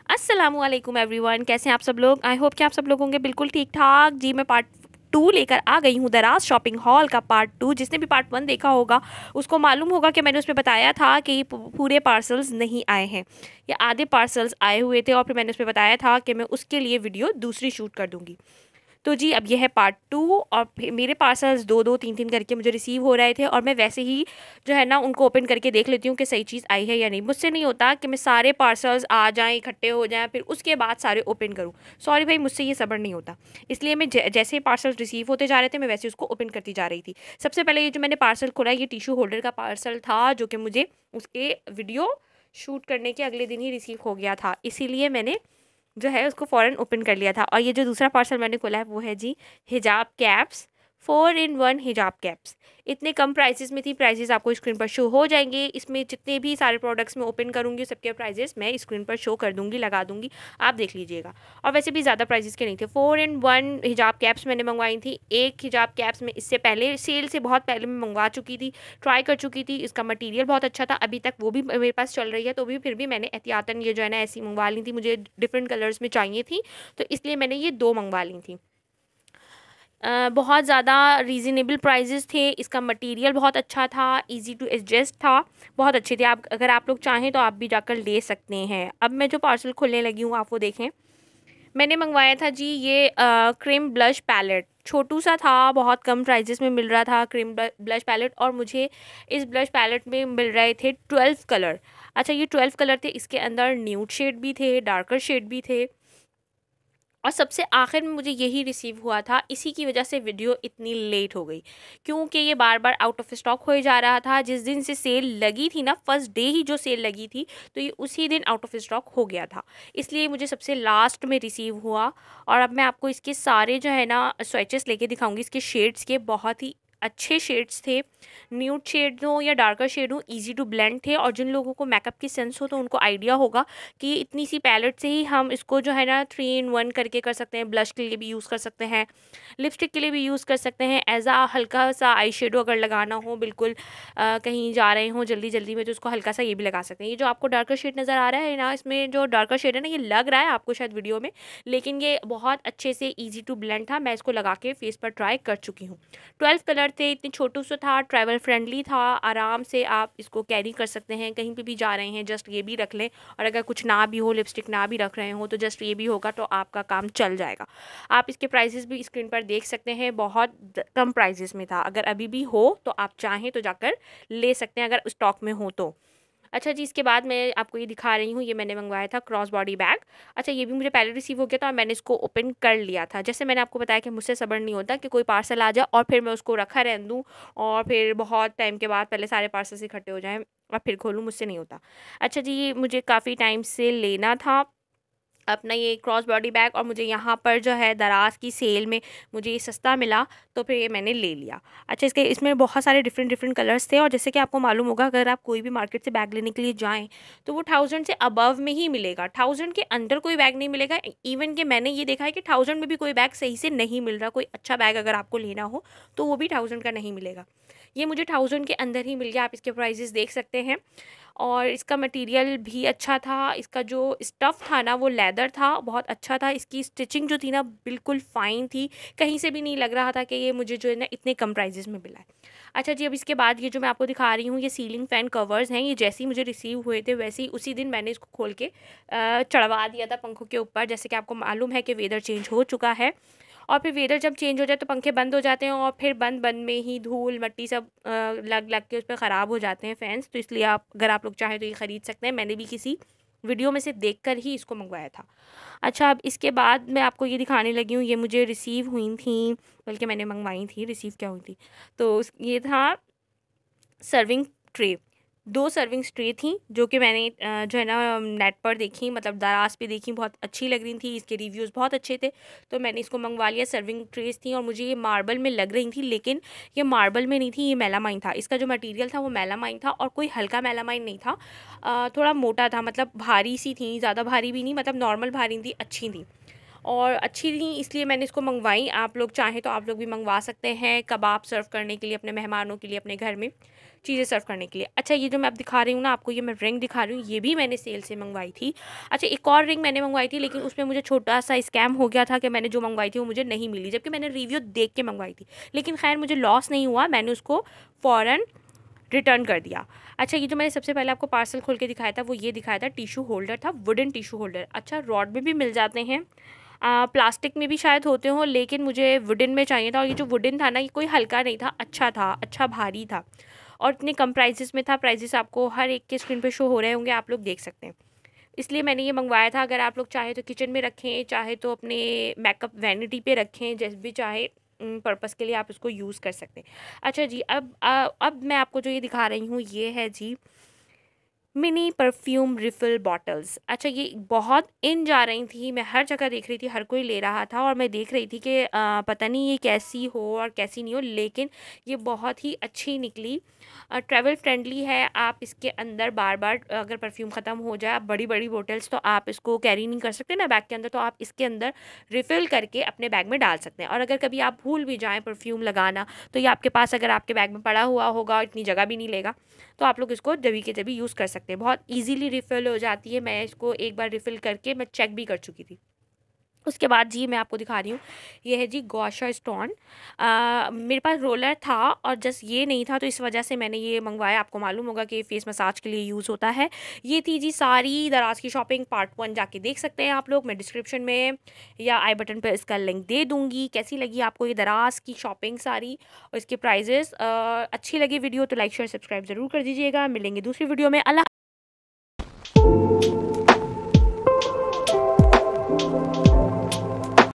अस्सलामुअलैकुम एवरीवन, कैसे हैं आप सब लोग। आई होप कि आप सब लोग होंगे बिल्कुल ठीक ठाक। जी मैं पार्ट 2 लेकर आ गई हूँ, दराज शॉपिंग हॉल का पार्ट 2। जिसने भी पार्ट 1 देखा होगा उसको मालूम होगा कि मैंने उसमें बताया था कि पूरे पार्सल्स नहीं आए हैं, या आधे पार्सल्स आए हुए थे, और फिर मैंने उसमें बताया था कि मैं उसके लिए वीडियो दूसरी शूट कर दूँगी। तो जी अब ये है पार्ट 2, और फिर मेरे पार्सल्स 2-2 3-3 करके मुझे रिसीव हो रहे थे, और मैं वैसे ही जो है ना उनको ओपन करके देख लेती हूँ कि सही चीज़ आई है या नहीं। मुझसे नहीं होता कि मैं सारे पार्सल्स आ जाएँ, इकट्ठे हो जाएँ, फिर उसके बाद सारे ओपन करूँ। सॉरी भाई, मुझसे ये सब्र नहीं होता। इसलिए मैं जैसे ही पार्सल्स रिसीव होते जा रहे थे मैं वैसे उसको ओपन करती जा रही थी। सबसे पहले ये जो मैंने पार्सल खोला, ये टिश्यू होल्डर का पार्सल था, जो कि मुझे उसके वीडियो शूट करने के अगले दिन ही रिसीव हो गया था, इसीलिए मैंने जो है उसको फ़ौरन ओपन कर लिया था। और ये जो दूसरा पार्सल मैंने खोला है वो है जी हिजाब कैप्स, 4 इन 1 हिजाब कैप्स। इतने कम प्राइसेस में थी, प्राइसेस आपको स्क्रीन पर शो हो जाएंगे। इसमें जितने भी सारे प्रोडक्ट्स मैं ओपन करूँगी सबके प्राइसेस मैं स्क्रीन पर शो कर दूँगी, लगा दूँगी, आप देख लीजिएगा। और वैसे भी ज़्यादा प्राइसेस के नहीं थे। 4 इन 1 हिजाब कैप्स मैंने मंगवाई थी। एक हिजाब कैप्स में इससे पहले सेल से बहुत पहले मैं मंगवा चुकी थी, ट्राई कर चुकी थी, इसका मटीरियल बहुत अच्छा था। अभी तक वो भी मेरे पास चल रही है, तो भी फिर भी मैंने एहतियातन ये जो है ना ऐसी मंगवा ली थी। मुझे डिफरेंट कलर्स में चाहिए थी, तो इसलिए मैंने ये 2 मंगवा ली थी। बहुत ज़्यादा रीज़नेबल प्राइजेस थे, इसका मटेरियल बहुत अच्छा था, इजी टू एडजस्ट था, बहुत अच्छे थे। आप अगर आप लोग चाहें तो आप भी जाकर ले सकते हैं। अब मैं जो पार्सल खोलने लगी हूँ आप वो देखें। मैंने मंगवाया था जी ये क्रीम ब्लश पैलेट, छोटू सा था, बहुत कम प्राइजेस में मिल रहा था क्रीम ब्लश पैलेट, और मुझे इस ब्लश पैलेट में मिल रहे थे 12 कलर। अच्छा, ये 12 कलर थे, इसके अंदर न्यूड शेड भी थे, डार्कर शेड भी थे, और सबसे आखिर में मुझे यही रिसीव हुआ था। इसी की वजह से वीडियो इतनी लेट हो गई, क्योंकि ये बार बार आउट ऑफ स्टॉक हो जा रहा था। जिस दिन से सेल लगी थी ना, फर्स्ट डे ही जो सेल लगी थी, तो ये उसी दिन आउट ऑफ स्टॉक हो गया था, इसलिए मुझे सबसे लास्ट में रिसीव हुआ। और अब मैं आपको इसके सारे जो है ना स्वेचेस लेके दिखाऊंगी, इसके शेड्स के। बहुत ही अच्छे शेड्स थे, न्यूड शेड हो या डार्कर शेड हो, इजी टू ब्लेंड थे। और जिन लोगों को मेकअप की सेंस हो तो उनको आइडिया होगा कि इतनी सी पैलेट से ही हम इसको जो है ना 3 इन 1 करके कर सकते हैं। ब्लश के लिए भी यूज़ कर सकते हैं, लिपस्टिक के लिए भी यूज़ कर सकते हैं, एज आ हल्का सा आई शेडो अगर लगाना हो, बिल्कुल कहीं जा रहे हो जल्दी जल्दी में, तो उसको हल्का सा ये भी लगा सकते हैं। ये जो आपको डार्कर शेड नज़र आ रहा है ना, इसमें जो डार्कर शेड है ना, ये लग रहा है आपको शायद वीडियो में, लेकिन ये बहुत अच्छे से ईजी टू ब्लेंड था। मैं इसको लगा के फेस पर ट्राई कर चुकी हूँ। 12 कलर थे, इतने छोटू सा था, ट्रैवल फ्रेंडली था, आराम से आप इसको कैरी कर सकते हैं, कहीं पे भी जा रहे हैं जस्ट ये भी रख लें। और अगर कुछ ना भी हो, लिपस्टिक ना भी रख रहे हो, तो जस्ट ये भी होगा तो आपका काम चल जाएगा। आप इसके प्राइसेस भी स्क्रीन पर देख सकते हैं, बहुत कम प्राइसेस में था। अगर अभी भी हो तो आप चाहें तो जाकर ले सकते हैं, अगर स्टॉक में हो तो। अच्छा जी, इसके बाद मैं आपको ये दिखा रही हूँ, ये मैंने मंगवाया था क्रॉस बॉडी बैग। अच्छा, ये भी मुझे पहले रिसीव हो गया था और मैंने इसको ओपन कर लिया था। जैसे मैंने आपको बताया कि मुझसे सब्र नहीं होता कि कोई पार्सल आ जाए और फिर मैं उसको रखा रहने दूँ, और फिर बहुत टाइम के बाद पहले सारे पार्सल्स इकट्ठे हो जाएँ और फिर खोलूँ, मुझसे नहीं होता। अच्छा जी, ये मुझे काफ़ी टाइम से लेना था अपना ये क्रॉस बॉडी बैग, और मुझे यहाँ पर जो है दराज की सेल में मुझे ये सस्ता मिला, तो फिर ये मैंने ले लिया। अच्छा, इसमें बहुत सारे डिफरेंट डिफरेंट कलर्स थे, और जैसे कि आपको मालूम होगा अगर आप कोई भी मार्केट से बैग लेने के लिए जाएं तो वो 1000 से अबव में ही मिलेगा, 1000 के अंदर कोई बैग नहीं मिलेगा। इवन कि मैंने ये देखा है कि 1000 में भी कोई बैग सही से नहीं मिल रहा। कोई अच्छा बैग अगर आपको लेना हो तो वो भी 1000 का नहीं मिलेगा। ये मुझे 1000 के अंदर ही मिल गया, आप इसके प्राइजेस देख सकते हैं। और इसका मटेरियल भी अच्छा था, इसका जो स्टफ़ था ना वो लेदर था, बहुत अच्छा था। इसकी स्टिचिंग जो थी ना बिल्कुल फ़ाइन थी, कहीं से भी नहीं लग रहा था कि ये मुझे जो है ना इतने कम प्राइजेस में मिला है। अच्छा जी, अब इसके बाद ये जो मैं आपको दिखा रही हूँ, ये सीलिंग फ़ैन कवर्स हैं। ये जैसे ही मुझे रिसीव हुए थे वैसे ही उसी दिन मैंने इसको खोल के चढ़वा दिया था पंखों के ऊपर। जैसे कि आपको मालूम है कि वेदर चेंज हो चुका है, और फिर वेदर जब चेंज हो जाए तो पंखे बंद हो जाते हैं, और फिर बंद बंद में ही धूल मिट्टी सब लग लग के उस पर ख़राब हो जाते हैं फैंस। तो इसलिए आप अगर आप लोग चाहें तो ये ख़रीद सकते हैं। मैंने भी किसी वीडियो में से देखकर ही इसको मंगवाया था। अच्छा, अब इसके बाद मैं आपको ये दिखाने लगी हूँ, ये मुझे रिसीव हुई थी, बल्कि मैंने मंगवाई थी, रिसीव क्या हुई थी, तो ये था सर्विंग ट्रे। 2 सर्विंग ट्रे थी, जो कि मैंने जो है ना नेट पर देखी, मतलब दराज पे देखी, बहुत अच्छी लग रही थी, इसके रिव्यूज़ बहुत अच्छे थे, तो मैंने इसको मंगवा लिया। सर्विंग ट्रेस थी और मुझे ये मार्बल में लग रही थी, लेकिन ये मार्बल में नहीं थी, ये मेलामाइन था। इसका जो मटेरियल था वो मेलामाइन था, और कोई हल्का मेलामाइन नहीं था, थोड़ा मोटा था, मतलब भारी सी थी, ज़्यादा भारी भी नहीं, मतलब नॉर्मल भारी थी, अच्छी थी और अच्छी थी, इसलिए मैंने इसको मंगवाई। आप लोग चाहें तो आप लोग भी मंगवा सकते हैं कबाब सर्व करने के लिए अपने मेहमानों के लिए अपने घर में। चीज़ें सर्व करने के लिए। अच्छा, ये जो मैं अब दिखा रही हूँ ना आपको, ये मैं रिंग दिखा रही हूँ, ये भी मैंने सेल से मंगवाई थी। अच्छा, एक और रिंग मैंने मंगवाई थी, लेकिन उसमें मुझे छोटा-सा स्कैम हो गया था कि मैंने जो मंगवाई थी वो मुझे नहीं मिली, जबकि मैंने रिव्यू देख के मंगवाई थी। लेकिन खैर मुझे लॉस नहीं हुआ, मैंने उसको फ़ौरन रिटर्न कर दिया। अच्छा, ये जो मैंने सबसे पहले आपको पार्सल खोल के दिखाया था वो ये दिखाया था, टिश्यू होल्डर था, वुडन टिश्यू होल्डर। अच्छा, रॉड में भी मिल जाते हैं, प्लास्टिक में भी शायद होते हों, लेकिन मुझे वुडन में चाहिए था। और ये जो वुडन था ना, ये कोई हल्का नहीं था, अच्छा था, अच्छा भारी था और इतने कम प्राइसेस में था। प्राइसेस आपको हर एक के स्क्रीन पे शो हो रहे होंगे, आप लोग देख सकते हैं, इसलिए मैंने ये मंगवाया था। अगर आप लोग चाहे तो किचन में रखें, चाहे तो अपने मेकअप वैनिटी पे रखें, जैसे भी चाहे पर्पस के लिए आप इसको यूज़ कर सकते हैं। अच्छा जी, अब मैं आपको जो ये दिखा रही हूँ ये है जी मिनी परफ्यूम रिफ़िल बॉटल्स। अच्छा, ये बहुत इन जा रही थी, मैं हर जगह देख रही थी, हर कोई ले रहा था और मैं देख रही थी कि पता नहीं ये कैसी हो और कैसी नहीं हो, लेकिन ये बहुत ही अच्छी निकली। ट्रैवल फ्रेंडली है, आप इसके अंदर बार बार अगर परफ्यूम ख़त्म हो जाए, बड़ी बड़ी बोटल्स तो आप इसको कैरी नहीं कर सकते ना बैग के अंदर, तो आप इसके अंदर रिफ़िल करके अपने बैग में डाल सकते हैं। और अगर कभी आप भूल भी जाएँ परफ्यूम लगाना, तो ये आपके पास अगर आपके बैग में पड़ा हुआ होगा, इतनी जगह भी नहीं लेगा, तो आप लोग इसको जभी के जभी यूज़ कर सकते हैं। बहुत ईज़िली रिफ़िल हो जाती है, मैं इसको एक बार रिफ़िल करके मैं चेक भी कर चुकी थी। उसके बाद जी मैं आपको दिखा रही हूँ, ये है जी गौशा स्टोन। मेरे पास रोलर था और जस्ट ये नहीं था, तो इस वजह से मैंने ये मंगवाया। आपको मालूम होगा कि फेस मसाज के लिए यूज़ होता है। ये थी जी सारी दराज की शॉपिंग, पार्ट 1 जाके देख सकते हैं आप लोग। मैं डिस्क्रिप्शन में या आई बटन पर इसका लिंक दे दूँगी। कैसी लगी आपको ये दराज की शॉपिंग सारी और इसके प्राइजेस? अच्छी लगी वीडियो तो लाइक शेयर सब्सक्राइब ज़रूर कर दीजिएगा। मिलेंगे दूसरी वीडियो में। अल्लाह।